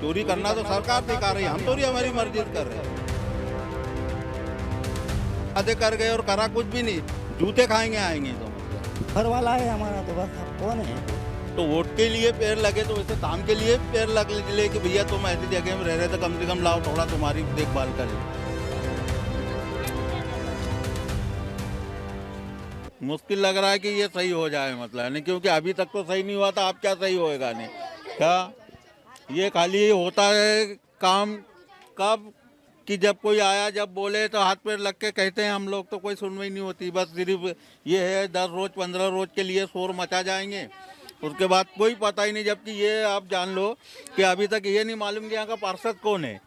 चोरी करना तो सरकार दिखा रही है, हम थोड़ी हमारी मर्जी से कर रहे हैं। आधे कर गए और करा कुछ भी नहीं, जूते खाएंगे आएंगे तो घर वाला है हमारा, तो बस अब कौन है? तो वोट के लिए पेड़ लगे तो वैसे काम के लिए पेड़ लग ले कि भैया तुम ऐसी जगह में रह रहे तो कम से कम लाओ थोड़ा तुम्हारी देखभाल करें। मुश्किल लग रहा है कि ये सही हो जाए, मतलब नहीं, क्योंकि अभी तक तो सही नहीं हुआ था, अब क्या सही होएगा नहीं क्या? ये खाली होता है काम कब कि जब कोई आया, जब बोले तो हाथ पैर लग के कहते हैं हम लोग, तो कोई सुनवाई नहीं होती। बस सिर्फ ये है 10 रोज 15 रोज के लिए शोर मचा जाएंगे, उसके बाद कोई पता ही नहीं। जबकि ये आप जान लो कि अभी तक ये नहीं मालूम कि यहाँ का पार्षद कौन है,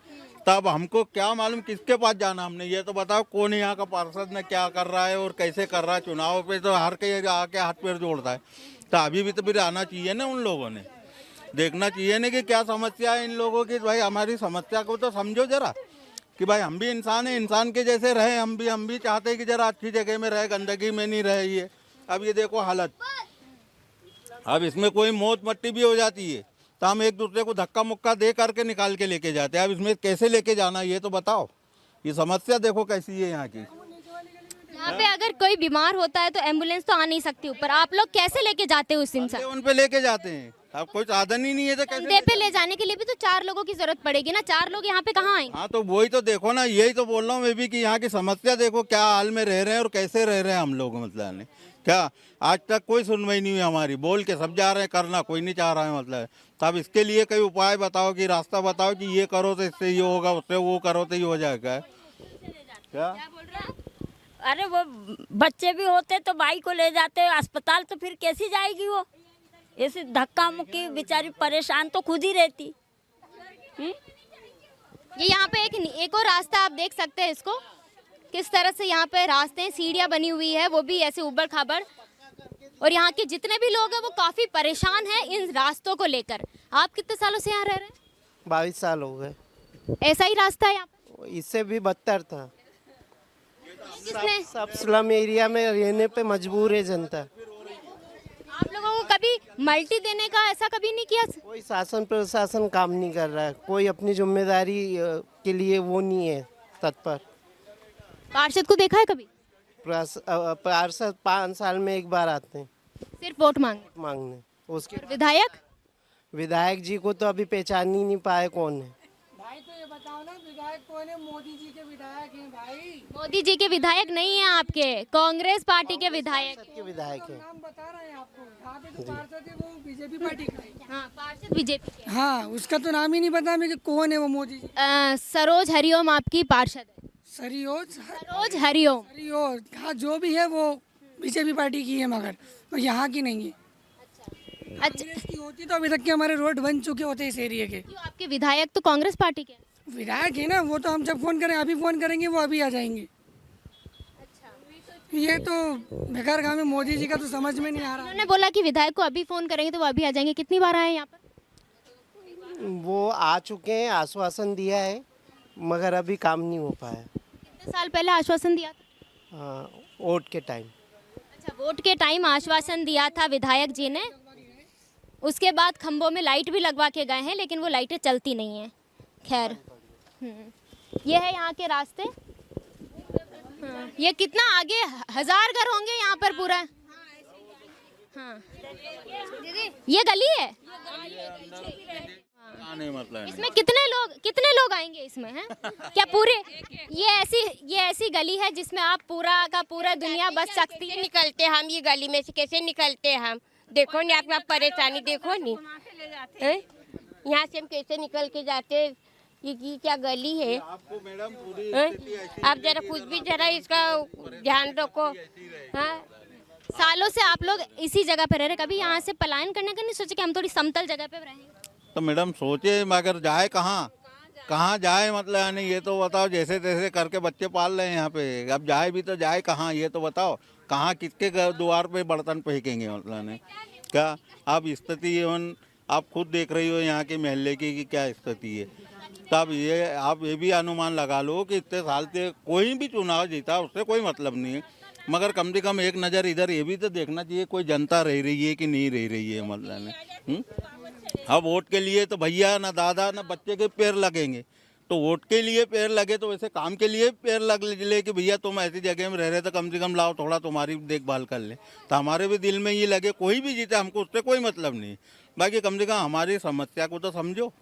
तब हमको क्या मालूम किसके पास जाना हमने? ये तो बताओ कौन है यहाँ का पार्षद, ने क्या कर रहा है और कैसे कर रहा है। चुनाव पे तो हर कहीं आके हाथ पैर जोड़ता है, तो अभी भी तो फिर आना चाहिए ना, उन लोगों ने देखना चाहिए ना कि क्या समस्या है इन लोगों की। भाई हमारी समस्या को तो समझो जरा कि भाई हम भी इंसान हैं, इंसान के जैसे रहे। हम भी चाहते हैं कि जरा अच्छी जगह में रहे, गंदगी में नहीं रहे। ये अब ये देखो हालत, अब इसमें कोई मौत मट्टी भी हो जाती है तो हम एक दूसरे को धक्का मुक्का दे करके निकाल के लेके जाते हैं। अब इसमें कैसे लेके जाना ये तो बताओ। ये समस्या देखो कैसी है यहाँ की। यहाँ पे अगर कोई बीमार होता है तो एम्बुलेंस तो आ नहीं सकती ऊपर, आप लोग कैसे लेके जाते हो उस इंसान? उन पे लेके जाते हैं, अब कोई साधन ही नहीं है तो कैसे? कंधे पे ले जाने के लिए भी तो 4 लोगों की जरूरत पड़ेगी ना, 4 लोग यहाँ पे कहाँ आएंगे? हाँ तो वही तो देखो ना, यही तो बोल रहा हूँ मैं भी कि यहाँ की समस्या देखो क्या हाल में रह रहे हैं और कैसे रह रहे हैं हम लोग। मतलब नहीं क्या, आज तक कोई सुनवाई नहीं हुई हमारी, बोल के सब जा रहे हैं, करना कोई नहीं चाह रहा है। मतलब तब इसके लिए कोई उपाय बताओ कि रास्ता बताओ कि ये करो तो इससे ये होगा, उससे वो करो तो ये हो जाएगा। क्या अरे वो बच्चे भी होते तो भाई को ले जाते अस्पताल, तो फिर कैसी जाएगी वो? ऐसे धक्का मुक्की, बेचारी परेशान तो खुद ही रहती। ये यहाँ पे एक और रास्ता आप देख सकते हैं, इसको किस तरह से यहाँ पे रास्ते सीढ़ियाँ बनी हुई है, वो भी ऐसे ऊबड़ खाबड़। और यहाँ के जितने भी लोग हैं वो काफी परेशान हैं इन रास्तों को लेकर। आप कितने सालों से यहाँ रह रहे हैं? 22 साल हो गए। ऐसा ही रास्ता है यहाँ पे? इससे भी बदतर था। जिसने सब स्लम एरिया में रहने पे मजबूर है जनता। आप लोगों को कभी मल्टी देने का ऐसा कभी नहीं किया? कोई शासन प्रशासन काम नहीं कर रहा है, कोई अपनी जिम्मेदारी के लिए वो नहीं है तत्पर। पार्षद को देखा है कभी? पार्षद 5 साल में एक बार आते हैं सिर्फ वोट मांगने। उसके विधायक विधायक जी को तो अभी पहचान ही नहीं पाए कौन है। भाई तो ये बताओ ना, विधायक कौन है? मोदी जी के विधायक हैं भाई। मोदी जी के विधायक नहीं है आपके, कांग्रेस पार्टी के विधायक हैं। के विधायक है। नाम बता रहे हैं आपको, यहाँ पे जो पार्षद है वो बीजेपी पार्टी का है। हाँ, पार्षद बीजेपी के। हाँ, उसका तो नाम ही नहीं पता हमें कि कौन है वो मोदी जी। सरोज हरिओम आपकी पार्षद है। सरोज हरिओम। हाँ, जो भी है वो बीजेपी पार्टी की है, मगर और यहाँ की नहीं है। अच्छा, कांग्रेस की होती तो अभी तक के हमारे रोड बन चुके होते इस एरिया के। क्यों आपके विधायक तो कांग्रेस पार्टी के हैं? विधायक है ना, वो तो हम जब फोन करें, अभी फोन करेंगे वो अभी आ जाएंगे। ये तो बेकार काम है, मोदी जी का तो समझ में नहीं आ रहा। उन्होंने बोला कि विधायक को अभी फोन करेंगे तो वो अभी आ जाएंगे। कितनी बार आए यहाँ पर? वो आ चुके हैं, आश्वासन दिया है, मगर अभी काम नहीं हो पाया। कितने साल पहले आश्वासन दिया था? हाँ, वोट के टाइम। अच्छा, वोट के टाइम आश्वासन दिया था विधायक जी ने, उसके बाद खंभों में लाइट भी लगवा के गए हैं, लेकिन वो लाइटें चलती नहीं हैं। खैर, ये है यहाँ के रास्ते। ये कितना आगे 1000 घर होंगे यहाँ पर पूरा। हाँ, ये गली है। मतलब इसमें कितने लोग आएंगे इसमें हैं? क्या पूरे ये ऐसी गली है जिसमें आप पूरा का पूरा दुनिया बच सकती है? निकलते हम ये गली में से कैसे निकलते हम? देखो नहीं आपका परेशानी, देखो नहीं यहाँ से हम कैसे निकल के जाते। ये क्या गली है? आपको मैडम पूरी आप जरा कुछ भी जरा इसका ध्यान रखो। हाँ, सालों से आप लोग इसी जगह पे रह रहे, कभी यहाँ से पलायन करने का नहीं सोचे कि हम थोड़ी समतल जगह पे रहेंगे? तो मैडम सोचे मगर जाए कहाँ जाए, मतलब यानी ये तो बताओ। जैसे तैसे करके बच्चे पाल रहे हैं यहाँ पे, अब जाए भी तो जाए कहाँ ये तो बताओ। कहाँ किसके द्वार पे बर्तन फेंकेंगे, मतलब ने क्या। अब स्थिति आप खुद देख रही हो यहाँ के महल्ले की क्या स्थिति है। तब आप ये भी अनुमान लगा लो कि इतने साल से कोई भी चुनाव जीता उससे कोई मतलब नहीं है, मगर कम से कम एक नज़र इधर ये भी तो देखना चाहिए कोई जनता रह रही है कि नहीं रह रही है, मतलब अब वोट के लिए तो भैया ना दादा ना बच्चे के पैर लगेंगे, तो वोट के लिए पैर लगे तो वैसे काम के लिए पैर लग ले कि भैया तुम ऐसी जगह में रह रहे तो कम से कम लाओ थोड़ा तुम्हारी देखभाल कर ले। तो हमारे भी दिल में ये लगे, कोई भी जीते हमको उससे कोई मतलब नहीं, बाकी कम से कम हमारी समस्या को तो समझो।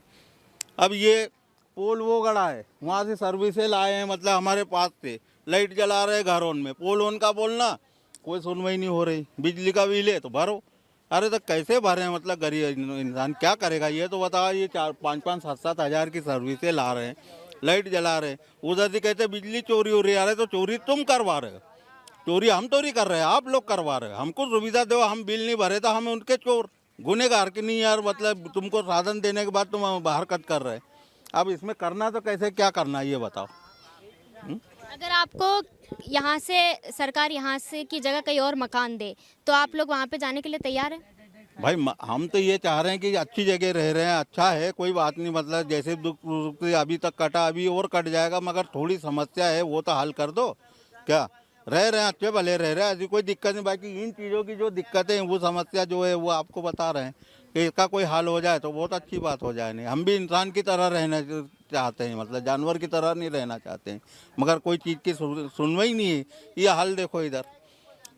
अब ये पोल वो गड़ा है, वहाँ से सर्विसें लाए हैं, मतलब हमारे पास से लाइट जला रहे घरों में, पोल उनका बोलना कोई सुनवाई नहीं हो रही। बिजली का बिल है तो भरो, अरे तो कैसे भरे, मतलब गरीब इंसान क्या करेगा ये तो बताओ। ये 4-5-5, 7-7 हज़ार की सर्विसें ला रहे हैं, लाइट जला रहे हैं, उधर से कहते बिजली चोरी हो रही है। अरे तो चोरी तुम करवा रहे हो, चोरी हम चोरी कर रहे हैं, आप लोग करवा रहे हो। हमको सुविधा दो, हम बिल नहीं भरे तो हम उनके चोर गुनेगार की नहीं यार, मतलब तुमको साधन देने के बाद तुम बाहर कट कर रहे हैं। अब इसमें करना तो कैसे, क्या करना है ये बताओ। अगर आपको यहाँ से सरकार यहाँ से की जगह कहीं और मकान दे तो आप लोग वहाँ पे जाने के लिए तैयार हैं? भाई हम तो ये चाह रहे हैं कि अच्छी जगह रह रहे हैं, अच्छा है, कोई बात नहीं, मतलब जैसे दुख से अभी तक कटा अभी और कट जाएगा, मगर थोड़ी समस्या है वो तो हल कर दो। क्या रह रहे हैं, अच्छे भले रह रहे हैं, ऐसी कोई दिक्कत नहीं। बाकी इन चीज़ों की जो दिक्कतें हैं वो समस्या जो है वो आपको बता रहे हैं कि इसका कोई हल हो जाए तो बहुत अच्छी बात हो जाए। नहीं हम भी इंसान की तरह रहना चाहते हैं, मतलब जानवर की तरह नहीं रहना चाहते हैं, मगर कोई चीज़ की सुनवाई नहीं है। ये हल देखो इधर,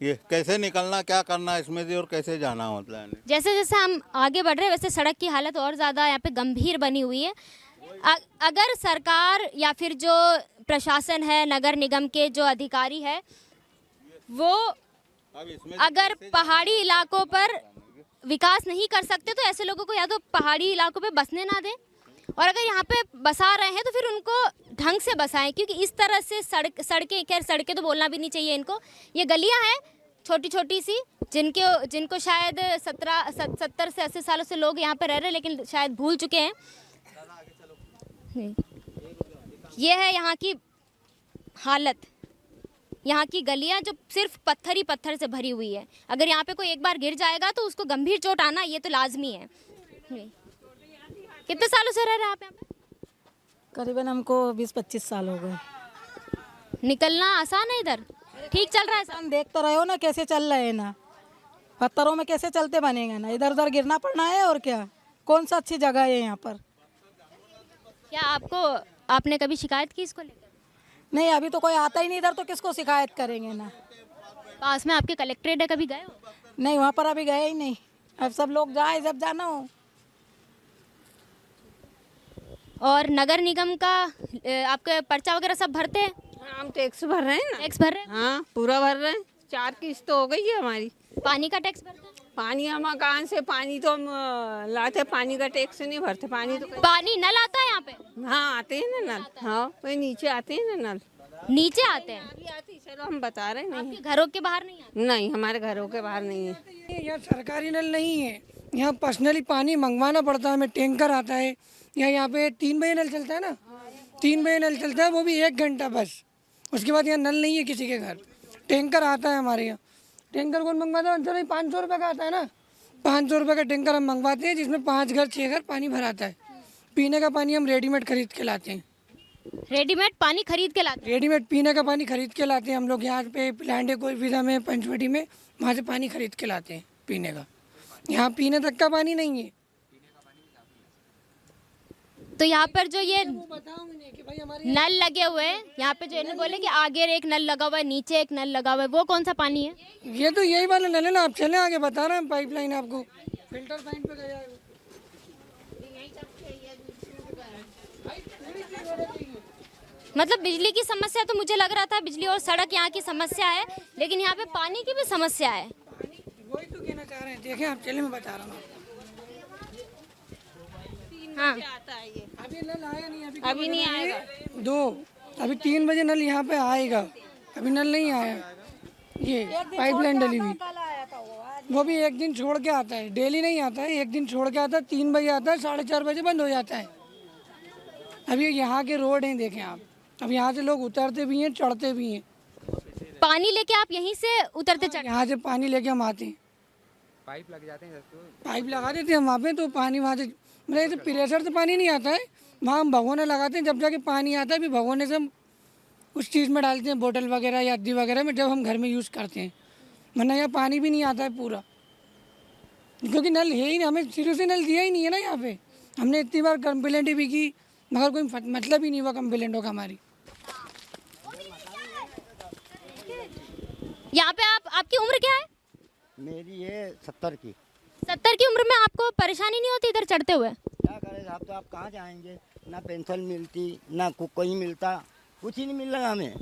ये कैसे निकलना, क्या करना इसमें से और कैसे जाना, मतलब जैसे जैसे हम आगे बढ़ रहे हैं वैसे सड़क की हालत और ज़्यादा यहाँ पे गंभीर बनी हुई है। अगर सरकार या फिर जो प्रशासन है, नगर निगम के जो अधिकारी है, वो अगर पहाड़ी इलाकों पर विकास नहीं कर सकते तो ऐसे लोगों को या तो पहाड़ी इलाकों पे बसने ना दें, और अगर यहाँ पे बसा रहे हैं तो फिर उनको ढंग से बसाएं, क्योंकि इस तरह से सड़कें, खैर सड़कें तो बोलना भी नहीं चाहिए इनको, ये गलियाँ हैं छोटी छोटी सी जिनको शायद 70 से 80 सालों से लोग यहाँ पे रह रहे हैं लेकिन शायद भूल चुके हैं। ये है यहाँ की हालत, यहाँ की गलियाँ जो सिर्फ पत्थर ही पत्थर से भरी हुई है। अगर यहाँ पे कोई एक बार गिर जाएगा तो उसको गंभीर चोट आना ये तो लाजमी है। कितने सालों से रह रहे हैं आप यहाँ पे? करीबन हमको 20-25 साल हो गए। निकलना आसान है इधर? ठीक चल रहा है सब? हम देख तो रहे हो ना कैसे चल रहे हैं ना, पत्थरों में कैसे चलते बनेगा ना, इधर उधर गिरना पड़ना है और क्या, कौन सा अच्छी जगह है यहाँ पर। क्या आपने कभी शिकायत की इसको लेकर? नहीं, अभी तो कोई आता ही नहीं इधर, तो किसको शिकायत करेंगे ना। पास में आपके कलेक्ट्रेट है, कभी गए हो? नहीं, वहाँ पर अभी गए ही नहीं, अब सब लोग जाए जब जाना हो। और नगर निगम का आपके पर्चा वगैरह सब भरते हैं? हम टैक्स भर रहे हैं ना। टैक्स भर रहे हैं? हाँ, पूरा भर रहे हैं, 4 किस्त हो गई है हमारी। पानी का टैक्स भरते हैं? पानी हम कहाँ से, पानी तो हम लाते, पानी का टैक्स नहीं भरते। पानी तो पानी नल आता है यहाँ पे? हाँ आते हैं ना नल, हाँ वही नीचे आते हैं ना नल। नीचे आते हैं? अभी आती, चलो हम बता रहे नहीं। आपके घरों के बाहर नहीं आते? नहीं, हमारे घरों के बाहर नहीं है। यहाँ सरकारी नल नहीं है, यहाँ पर्सनली पानी मंगवाना पड़ता है, हमें टैंकर आता है। यहाँ पे 3 बजे नल चलता है ना, 3 बजे नल चलता है, वो भी 1 घंटा बस, उसके बाद यहाँ नल नहीं है किसी के घर। टैंकर आता है हमारे यहाँ। टैंकर कौन मंगवाता है? चलो 500 रुपये का आता है ना, 500 रुपये का टैंकर हम मंगवाते हैं, जिसमें 5 घर 6 घर पानी भराता है। पीने का पानी हम रेडीमेड खरीद के लाते हैं। रेडीमेड पानी खरीद के लाते हैं? रेडीमेड पीने का पानी खरीद के लाते हैं हम लोग। यहाँ पे प्लांट है कोई विधा में, पंचवटी में, वहाँ से पानी खरीद के लाते हैं पीने का। यहाँ पीने तक का पानी नहीं है। तो यहाँ पर जो ये नल लगे हुए हैं, यहाँ पे जो इन्होंने बोले कि आगे एक नल लगा हुआ है, नीचे एक नल लगा हुआ है, वो कौन सा पानी है? ये तो यही वाला नल है ना, आप चले आगे बता रहे हैं, पाइपलाइन आपको फिल्टर पॉइंट पे गया है। मतलब बिजली की समस्या तो मुझे लग रहा था बिजली और सड़क यहाँ की समस्या है, लेकिन यहाँ पे पानी की भी समस्या है। वही तो कहना चाह रहे हैं, देखें आप चले, मैं बता रहा हूँ। हाँ, अभी नल आया नहीं, अभी नहीं आएगा। 2 अभी 3 बजे नल यहाँ पे आएगा, अभी नल नहीं आया। ये पाइपलाइन डली हुई, वो भी 1 दिन छोड़ के आता है, डेली नहीं आता है, 1 दिन छोड़ के आता है। 3 बजे आता है, 4:30 बजे बंद हो जाता है। अभी यहाँ के रोड हैं, देखें आप, अब यहाँ से लोग उतरते भी हैं, चढ़ते भी हैं। पानी लेके आप यहीं से उतरते चढ़? यहाँ से पानी लेके हम आते हैं, पाइप लग जाते हैं, पाइप लगा देते हैं हम वहाँ पे, तो पानी वहाँ से, मतलब प्रेशर से पानी नहीं आता है, वहाँ हम भगोने लगाते हैं, जब जाके पानी आता है, फिर भगोने से हम उस चीज़ में डालते हैं, बोतल वगैरह या अद्दी वगैरह में, जब हम घर में यूज़ करते हैं, वरना यहाँ पानी भी नहीं आता है पूरा। क्योंकि नल है ही नहीं, हमें शुरू से नल दिया ही नहीं है ना यहाँ पे। हमने इतनी बार कंप्लेंट भी की मगर कोई मतलब ही नहीं हुआ कंप्लेंटों का हमारी। यहाँ पे आपकी उम्र क्या है? मेरी है 70 की। 70 की उम्र में आपको परेशानी नहीं होती इधर चढ़ते हुए? क्या करें साहब, तो आप कहाँ जाएंगे, ना पेंशन मिलती ना कोई मिलता, कुछ ही नहीं मिल रहा हमें।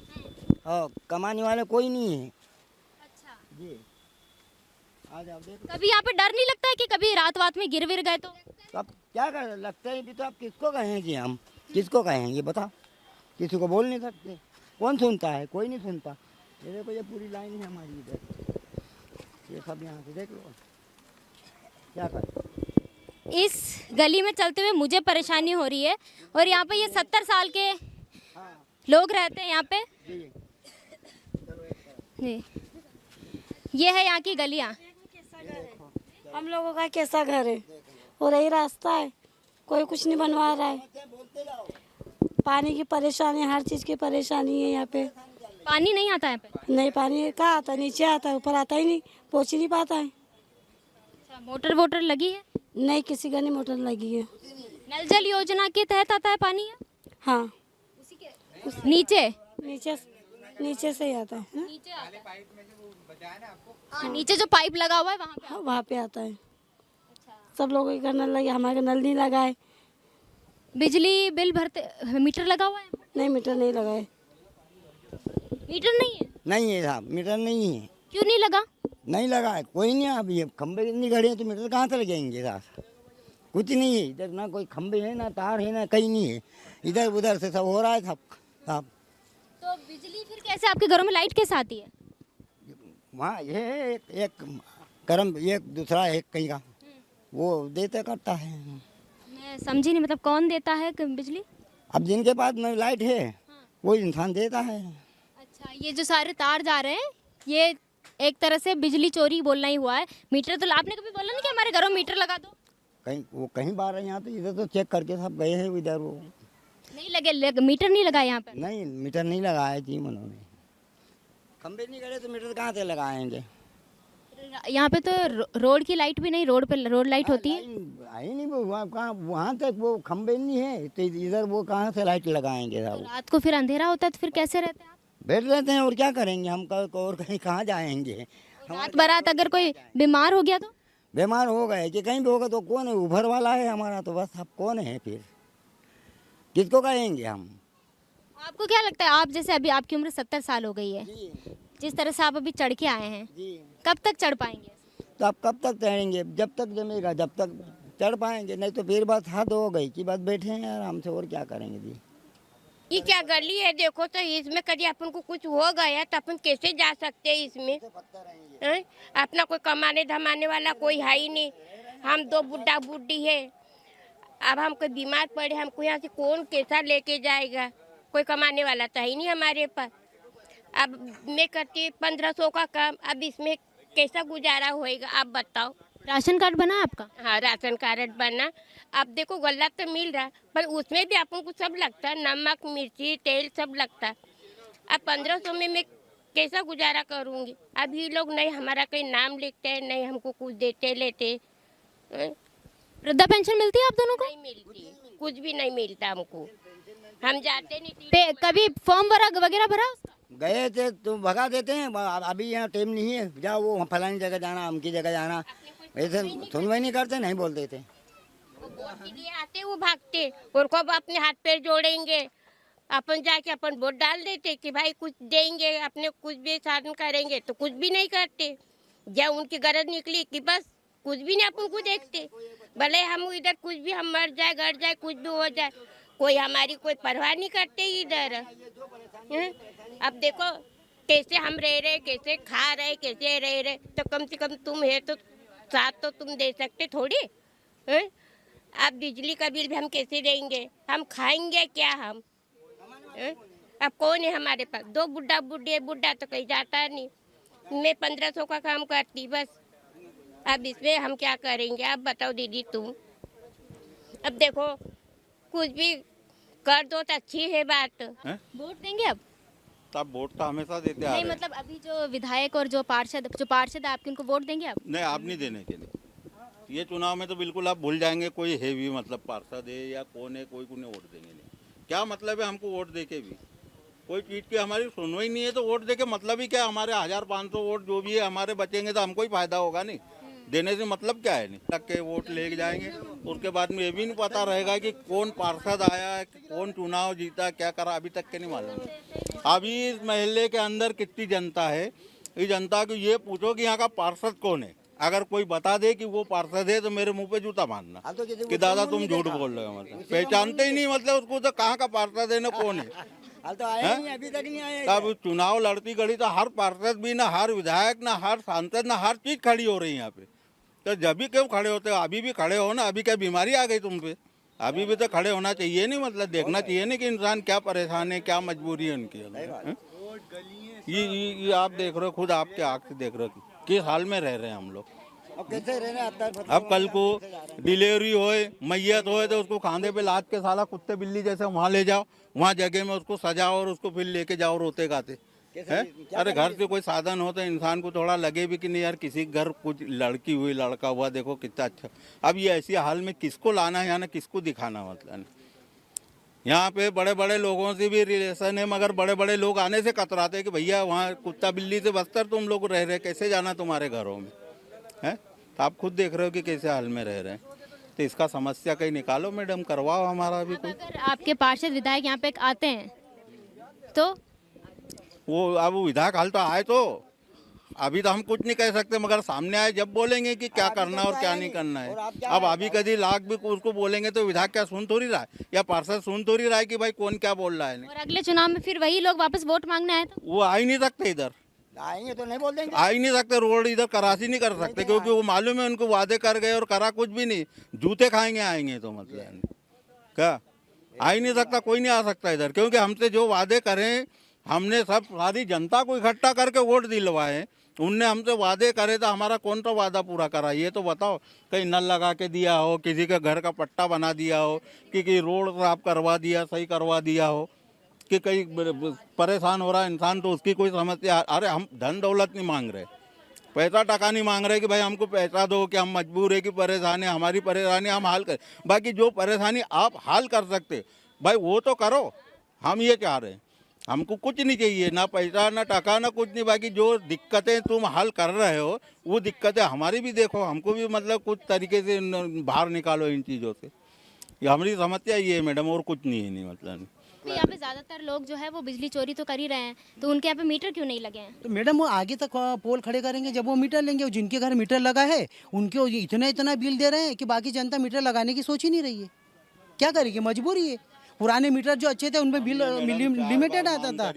और कमाने वाले कोई नहीं है। अच्छा, जी आ जाओ देखो। कभी यहाँ पे डर नहीं लगता है कि कभी रात वात में गिर विर गए तो? तो अब क्या कर लगता है भी, तो आप किसको कहेंगे, हम किसको कहेंगे बताओ, किसी को बोल नहीं सकते। कौन सुनता है, कोई नहीं सुनता। ये देखो ये पूरी लाइन है हमारी इधर, ये सब यहाँ से देख लो, क्या करें। इस गली में चलते हुए मुझे परेशानी हो रही है और यहाँ पे ये 70 साल के लोग रहते हैं यहाँ पे। जी, ये है यहाँ की गलियाँ। हम लोगों का कैसा घर है और यही रास्ता है, कोई कुछ नहीं बनवा रहा है। पानी की परेशानी, हर चीज़ की परेशानी है यहाँ पे। पानी नहीं आता है यहाँ पे? नहीं, पानी कहाँ आता है, नीचे आता है, ऊपर आता ही नहीं, पहुँच ही नहीं पाता है। अच्छा, मोटर वोटर लगी है? नहीं, किसी का नहीं मोटर लगी है। नल जल योजना के तहत आता है पानी? हाँ, नीचे नीचे से ही आता है ना? नीचे आता है। हाँ, नीचे जो पाइप लगा हुआ है वहाँ पे। हाँ, वहाँ पे आता है। सब लोगों का नल लगे, हमारे नल नहीं लगा है। बिजली बिल भरते, मीटर लगा हुआ है? नहीं, मीटर नहीं लगा है। मीटर नहीं है? नहीं है साहब, मीटर नहीं है। क्यों नहीं लगा? नहीं लगा है, कोई नहीं। अब ये खंबे इतनी खड़े हैं तो मीटर कहाँ से लगेंगे साहब, कुछ नहीं है इधर, ना कोई खंबे हैं ना तार है ना कहीं नहीं है, इधर उधर से सब हो रहा है सब साहब। तो बिजली फिर कैसे आपके घरों में लाइट कैसे आती है? वहाँ ये एक कर्म, एक दूसरा एक कहीं का वो देते करता है। मैं समझी नहीं, मतलब कौन देता है बिजली? अब जिनके पास में लाइट है वो इंसान देता है। अच्छा, ये जो सारे तार जा रहे हैं ये एक तरह से बिजली चोरी बोलना ही हुआ है। मीटर तो आपने कभी बोला नहीं कि हमारे घरों में मीटर लगा दो? कहीं बार यहाँ तो इधर तो चेक करके सब गए हैं, इधर वो नहीं लगे, मीटर नहीं लगा यहाँ पे? नहीं, मीटर नहीं लगाया जी उन्होंने। खंबे नहीं गड़े तो मीटर कहाँ से लगाएंगे? यहाँ पे तो रोड की लाइट भी नहीं, रोड पे रोड लाइट होती है। आई नहीं वो वहाँ तक वो खंबे नहीं है तो इधर वो कहाँ से लाइट लगाएंगे साहब? रात को फिर अंधेरा होता है तो फिर कैसे रहते हैं आप? बैठ रहते हैं और क्या करेंगे हम, और कहीं कहाँ जाएंगे? रात बरात अगर कोई बीमार हो गया तो? बीमार हो गए कि कहीं भी होगा तो कौन है, उभर वाला है हमारा, तो बस अब कौन है फिर, किसको कहेंगे हम? आपको क्या लगता है, आप जैसे अभी आपकी उम्र 70 साल हो गई है, जिस तरह से आप अभी चढ़ के आए हैं, कब तक चढ़ पाएंगे? तो आप कब तक चढ़ेंगे? जब तक जमेगा जब तक चढ़ पाएंगे, नहीं तो फिर बस हद हो गई कि बस बैठे हैं आराम से, और क्या करेंगे जी। ये क्या गली है देखो तो, इसमें कभी अपन को कुछ हो गया तो अपन कैसे जा सकते हैं इसमें? अपना कोई कमाने धमाने वाला कोई है ही नहीं, हम दो बुढ़ा बुढ़ी है। अब हम कोई बीमार पड़े, हमको यहाँ से कौन कैसा लेके जाएगा? कोई कमाने वाला तो है ही नहीं हमारे पास। अब मैं करती 1500 का काम, अब इसमें कैसा गुजारा होएगा आप बताओ? राशन कार्ड बना आपका? हाँ, राशन कार्ड बना। अब देखो गल्ला तो मिल रहा, पर उसमें भी अपन को सब लगता है, नमक मिर्ची तेल सब लगता है। अब 1500 में मैं कैसा गुजारा करूँगी? अब ये लोग नहीं हमारा कोई नाम लिखते हैं, नहीं हमको कुछ देते लेते। वृद्धा पेंशन मिलती है आप दोनों को? नहीं मिलती, कुछ भी नहीं मिलता हमको। हम जाते नहीं। कभी फॉर्म वगैरह भरा? गए थे तो भगा देते हैं, अभी यहाँ टाइम नहीं है, जाओ वो फलानी जगह जाना, अमकी जगह जाना, ऐसे सुनवाई नहीं करते, नहीं बोलते थे। वोट के लिए आते वो भागते, उनको अब अपने हाथ पैर जोड़ेंगे, अपन जाके अपन वोट डाल देते कि भाई कुछ देंगे, अपने कुछ भी साधन करेंगे, तो कुछ भी नहीं करते। जब उनकी गरज निकली कि बस कुछ भी नहीं अपन को देखते, भले हम इधर कुछ भी हम मर जाए गड़ जाए कुछ भी हो जाए, कोई हमारी कोई परवाह नहीं करते इधर। अब देखो कैसे हम रह रहे, कैसे खा रहे, कैसे रह रहे, तो कम से कम तुम है तो साथ तो तुम दे सकते थोड़ी है? अब बिजली का बिल भी हम कैसे देंगे? हम खाएंगे क्या हम है? अब कौन है हमारे पास? दो बुढ़ा बुढ़ी, बुढ़ा तो कहीं जाता नहीं। मैं 1500 का काम करती बस। अब इसमें हम क्या करेंगे? अब बताओ दीदी तुम। अब देखो कुछ भी कर दो तो अच्छी है बात। वोट देंगे अब? तब वोट तो हमेशा देते आ नहीं, रहे हैं। मतलब अभी जो विधायक और जो पार्षद है आपके, उनको वोट देंगे अब? नहीं, आप नहीं देने के लिए। ये चुनाव में तो बिल्कुल आप भूल जाएंगे कोई है भी मतलब पार्षद है या कौन है, कोई को नहीं वोट देंगे नहीं। क्या मतलब है हमको वोट दे के भी, कोई चीज़ की हमारी सुनवाई नहीं है तो वोट दे के मतलब ही क्या? हमारे 1500 वोट जो भी है हमारे बचेंगे तो हमको ही फायदा होगा नहीं, देने से मतलब क्या है? नहीं तक के वोट ले जाएंगे, उसके बाद में ये भी नहीं पता रहेगा कि कौन पार्षद आया, कौन चुनाव जीता, क्या करा, अभी तक के नहीं मालूम। अभी इस महल्ले के अंदर कितनी जनता है, इस जनता को ये पूछो कि यहाँ का पार्षद कौन है। अगर कोई बता दे कि वो पार्षद है तो मेरे मुंह पे जूता मारना कि दादा तुम झूठ बोल रहे हो, मतलब पहचानते ही नहीं, मतलब उसको तो कहाँ का पार्षद है ना कौन है। तो आया नहीं, अभी तक नहीं आए। तब चुनाव लड़ती घड़ी तो हर पार्षद भी ना, हर विधायक ना, हर सांसद ना, हर चीज खड़ी हो रही है यहाँ पे। तो जब भी क्यों खड़े होते हो? अभी भी खड़े हो ना, अभी क्या बीमारी आ गई तुम पे? अभी भी तो खड़े होना चाहिए नहीं, मतलब देखना चाहिए नहीं कि इंसान क्या परेशान है, क्या मजबूरी है उनकी। ये आप देख रहे हो, खुद आपके आँख से देख रहे हो किस हाल में रह रहे हैं हम लोग। अब कैसे रहना है? अब कल को डिलीवरी होए, मैयत होए तो उसको खांधे पे लाद के साला कुत्ते बिल्ली जैसे वहाँ ले जाओ, वहाँ जगह में उसको सजाओ और उसको फिर लेके जाओ रोते गाते है। अरे घर से कोई साधन हो तो इंसान को थोड़ा लगे भी कि नहीं यार किसी घर कुछ लड़की हुई लड़का हुआ, देखो कितना अच्छा। अब ये ऐसी हाल में किसको लाना है या ना किसको दिखाना, मतलब यहाँ पे बड़े बड़े लोगों से भी रिलेशन है, मगर बड़े बड़े लोग आने से कतराते हैं कि भैया वहाँ कुत्ता बिल्ली से बस्तर तुम लोग रह रहे, कैसे जाना तुम्हारे घरों में है। तो आप खुद देख रहे हो कि कैसे हाल में रह रहे हैं। तो इसका समस्या कहीं निकालो मैडम, करवाओ हमारा भी कुछ। अगर आपके पार्षद विधायक यहाँ पे आते हैं तो वो अब विधायक हाल तो आए तो अभी तो हम कुछ नहीं कह सकते, मगर सामने आए जब बोलेंगे कि क्या करना है और क्या नहीं करना है। अब अभी कभी लाख भी उसको बोलेंगे तो विधायक क्या सुन थोड़ी रहा है, या पार्षद सुन थोड़ी रहा है कि भाई कौन क्या बोल रहा है। नहीं, और अगले चुनाव में फिर वही लोग वापस वोट मांगने आए तो वो आ ही नहीं सकते इधर, आएंगे तो नहीं बोल देंगे, आ ही नहीं सकते, रोड इधर क्रॉस ही नहीं कर सकते, क्योंकि वो मालूम है उनको वादे कर गए और करा कुछ भी नहीं, जूते खाएंगे आएंगे तो मतलब क्या आ ही नहीं सकता, कोई नहीं आ सकता इधर, क्योंकि हमसे जो वादे करें हमने सब सारी जनता को इकट्ठा करके वोट दिलवाए। उनने हमसे वादे करे तो हमारा कौन सा वादा पूरा करा ये तो बताओ। कहीं नल लगा के दिया हो, किसी के घर का पट्टा बना दिया हो, कि रोड साफ करवा दिया, सही करवा दिया हो, कि कहीं परेशान हो रहा है इंसान तो उसकी कोई समस्या। अरे हम धन दौलत नहीं मांग रहे, पैसा टका नहीं मांग रहे कि भाई हमको पैसा दो, कि हम मजबूर है कि परेशानी हमारी परेशानी हम हाल करें। बाकी जो परेशानी आप हाल कर सकते भाई वो तो करो, हम ये चाह रहे हैं। हमको कुछ नहीं चाहिए, ना पैसा ना टका ना कुछ नहीं, बाकी जो दिक्कतें तुम हल कर रहे हो वो दिक्कतें हमारी भी देखो, हमको भी मतलब कुछ तरीके से बाहर निकालो इन चीज़ों से। ये हमारी समस्या ये है मैडम, और कुछ नहीं है। नहीं मतलब यहाँ पे ज्यादातर लोग जो है वो बिजली चोरी तो कर ही रहे हैं, तो उनके यहाँ पे मीटर क्यों नहीं लगे हैं? तो मैडम वो आगे तक पोल खड़े करेंगे जब वो मीटर लेंगे। और जिनके घर मीटर लगा है उनके इतना इतना बिल दे रहे हैं कि बाकी जनता मीटर लगाने की सोच ही नहीं रही है। क्या करेगी, मजबूरी है। पुराने मीटर जो अच्छे थे उनमें बिल लिमिटेड आता था।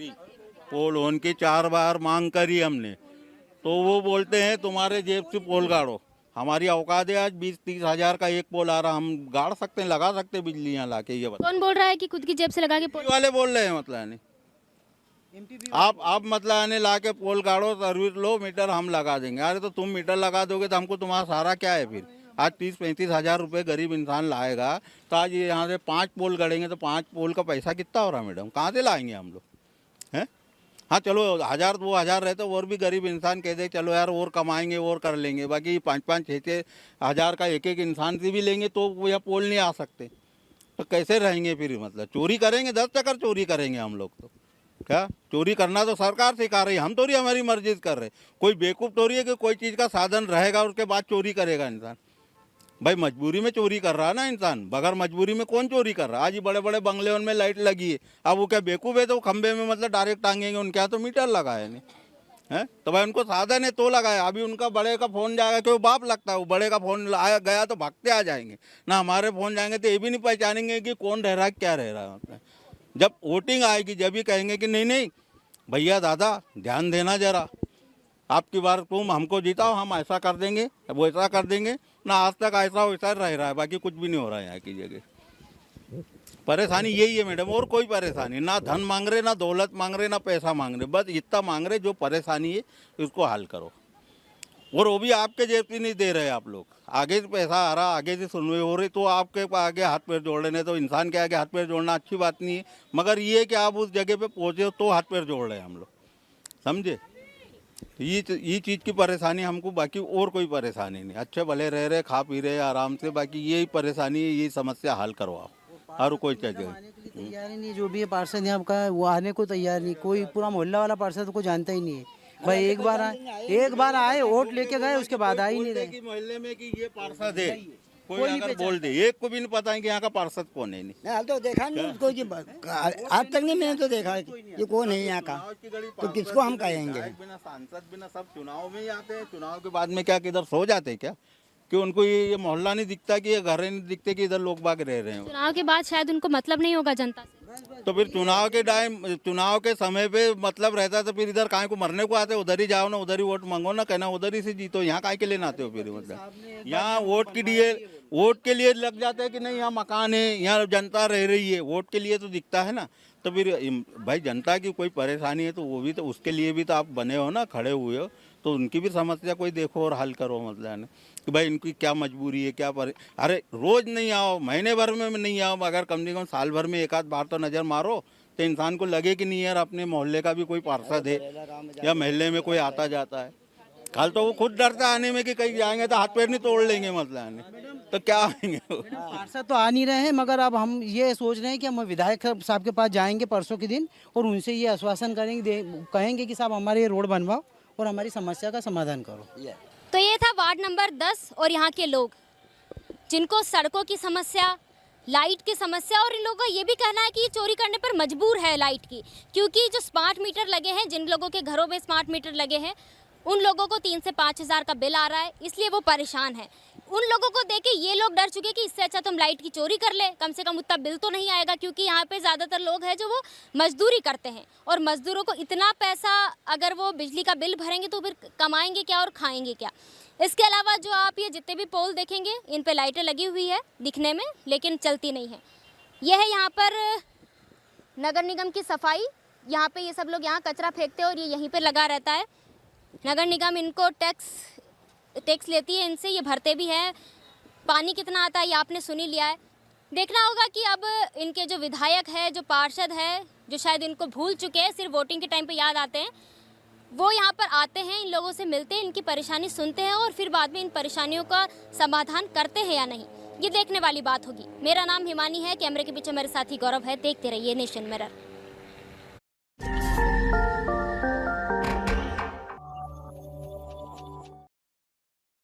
पोल उनकी 4 बार मांग करी हमने, तो वो बोलते हैं तुम्हारे जेब से पोल गाड़ो। हमारी औकात है आज 20-30 हज़ार का एक पोल आ रहा, हम गाड़ सकते हैं, लगा सकते हैं बिजली यहाँ ला के। ये कौन बोल रहा है कि खुद की जेब से लगा के पोल? वाले बोल रहे हैं मतलब नहीं। आप मतलब आने ला के पोल गाड़ो, सर्विस लो, मीटर हम लगा देंगे। अरे तो तुम मीटर लगा दोगे तो हमको तुम्हारा सारा क्या है फिर? आज 30-35 हज़ार रुपये गरीब इंसान लाएगा तो आज ये यहाँ से 5 पोल गड़ेंगे तो 5 पोल का पैसा कितना हो रहा है मैडम? कहाँ से लाएंगे हम लोग हैं? हाँ चलो 1000-2000 रहते और भी गरीब इंसान कह दे चलो यार और कमाएंगे और कर लेंगे, बाकी 5-5-6-6 हज़ार का एक इंसान से भी लेंगे तो वो यहाँ पोल नहीं आ सकते, तो कैसे रहेंगे फिर? मतलब चोरी करेंगे, 10 चक्कर चोरी करेंगे हम लोग। तो क्या चोरी करना तो सरकार सिखा रही है, हम थोड़ी हमारी मर्जी से कर रहे। कोई बेवकूफ़ थोड़ी है कि कोई चीज़ का साधन रहेगा उसके बाद चोरी करेगा इंसान। भाई मजबूरी में चोरी कर रहा है ना इंसान, बगैर मजबूरी में कौन चोरी कर रहा है? आज ही बड़े बड़े बंगले उनमें लाइट लगी है, अब वो क्या बेवकूफ़ है तो खंबे में मतलब डायरेक्ट टांगेंगे? उनके यहाँ तो मीटर लगाए नहीं है, तो भाई उनको साधन है तो लगाया। अभी उनका बड़े का फ़ोन जाएगा क्यों बाप लगता है, वो बड़े का फ़ोन आया गया तो भागते आ जाएंगे ना, हमारे फ़ोन जाएंगे तो ये भी नहीं पहचानेंगे कि कौन रह रहा है क्या रह रहा है। मतलब जब वोटिंग आएगी जब भी कहेंगे कि नहीं नहीं भैया दादा ध्यान देना जरा, आपकी बार तुम हमको जीताओ, हम ऐसा कर देंगे वो ऐसा कर देंगे ना। आज तक ऐसा वैसा रह रहा है, बाकी कुछ भी नहीं हो रहा है यहाँ की जगह। परेशानी यही है मैडम, और कोई परेशानी ना। धन मांग रहे, ना दौलत मांग रहे, ना पैसा मांग रहे, बस इतना मांग रहे जो परेशानी है उसको हल करो। और वो भी आपके जेब से नहीं दे रहे आप लोग, आगे से पैसा आ रहा, आगे से सुनवाई हो रही तो आपके आगे हाथ पैर जोड़ रहे। नहीं तो इंसान के आगे हाथ पैर जोड़ना अच्छी बात नहीं है, मगर ये है कि आप उस जगह पे पहुँचे तो हाथ पैर जोड़ रहे हैं हम लोग, समझे? तो ये चीज़ की परेशानी हमको, बाकी और कोई परेशानी नहीं। अच्छे भले रह रहे, खा पी रहे आराम से, बाकी यही परेशानी है, यही समस्या हल करवाओ और कोई चाहिए। आने के लिए तैयार ही नहीं, जो भी है पार्षद यहाँ का वो आने को तैयार नहीं, कोई पूरा मोहल्ला वाला पार्षद को जानता ही नहीं है। भाई एक बार आए वोट लेके गए, उसके बाद आ ही नहीं रहे। मोहल्ले में कि ये पार्षद है, कोई अगर बोल दे, एक को भी नहीं पता है कि यहाँ का पार्षद कौन है। नहीं हाल तो देखा नहीं उसको, आज तक नहीं मैंने तो देखा है ये कौन है यहाँ का, तो किसको हम कहेंगे। बिना सांसद बिना सब चुनाव में ही आते हैं, चुनाव के बाद में क्या किधर सो जाते हैं क्या, कि उनको ये मोहल्ला नहीं दिखता, कि ये घर नहीं दिखते कि इधर लोग बाग रह रहे हैं। चुनाव के बाद शायद उनको मतलब नहीं होगा जनता से, तो फिर चुनाव के टाइम, चुनाव के समय पे मतलब रहता, तो फिर इधर काहे को मरने को आते, उधर ही जाओ ना, उधर ही वोट मांगो ना, कहना उधर ही से जीतो, यहाँ काहे के लेना आते हो फिर। मतलब यहाँ वोट के लिए लग जाते हैं कि नहीं यहाँ मकान है, यहाँ जनता रह रही है, वोट के लिए तो दिखता है ना। तो फिर भाई जनता की कोई परेशानी है तो वो भी तो, उसके लिए भी तो आप बने हो ना, खड़े हुए हो, तो उनकी भी समस्या कोई देखो और हल करो। मतलब कि भाई इनकी क्या मजबूरी है, क्या अरे रोज नहीं आओ, महीने भर में नहीं आओ, अगर कम से कम साल भर में एक आध बार तो नज़र मारो, तो इंसान को लगे कि नहीं यार अपने मोहल्ले का भी कोई पार्षद है या मोहल्ले में कोई आता जाता है। कल तो वो खुद डरता आने में कि कहीं जाएंगे तो हाथ पैर नहीं तोड़ लेंगे, मतलब तो क्या आएंगे। पार्षद तो आ नहीं रहे हैं, मगर अब हम ये सोच रहे हैं कि हम विधायक साहब के पास जाएंगे परसों के दिन और उनसे ये आश्वासन करेंगे, कहेंगे कि साहब हमारे ये रोड बनवाओ और हमारी समस्या का समाधान करो। तो ये था वार्ड नंबर 10 और यहाँ के लोग, जिनको सड़कों की समस्या, लाइट की समस्या, और इन लोगों का ये भी कहना है कि ये चोरी करने पर मजबूर है लाइट की, क्योंकि जो स्मार्ट मीटर लगे हैं, जिन लोगों के घरों में स्मार्ट मीटर लगे हैं, उन लोगों को 3 से 5 हज़ार का बिल आ रहा है, इसलिए वो परेशान है। उन लोगों को देख के ये लोग डर चुके कि इससे अच्छा तो हम लाइट की चोरी कर ले, कम से कम उतना बिल तो नहीं आएगा, क्योंकि यहाँ पे ज़्यादातर लोग हैं जो वो मजदूरी करते हैं, और मजदूरों को इतना पैसा अगर वो बिजली का बिल भरेंगे तो फिर कमाएंगे क्या और खाएंगे क्या। इसके अलावा जो आप ये जितने भी पोल देखेंगे, इन पे लाइटें लगी हुई है दिखने में, लेकिन चलती नहीं है। यह है यहाँ पर नगर निगम की सफाई, यहाँ पे ये सब लोग यहाँ कचरा फेंकते हैं और ये यहीं पे लगा रहता है। नगर निगम इनको टैक्स लेती है इनसे, ये भरते भी हैं। पानी कितना आता है ये आपने सुन ही लिया है। देखना होगा कि अब इनके जो विधायक है, जो पार्षद है, जो शायद इनको भूल चुके हैं, सिर्फ वोटिंग के टाइम पे याद आते हैं, वो यहाँ पर आते हैं, इन लोगों से मिलते हैं, इनकी परेशानी सुनते हैं और फिर बाद में इन परेशानियों का समाधान करते हैं या नहीं, ये देखने वाली बात होगी। मेरा नाम हिमानी है, कैमरे के पीछे मेरे साथी गौरव है। देखते रहिए नेशन मिरर।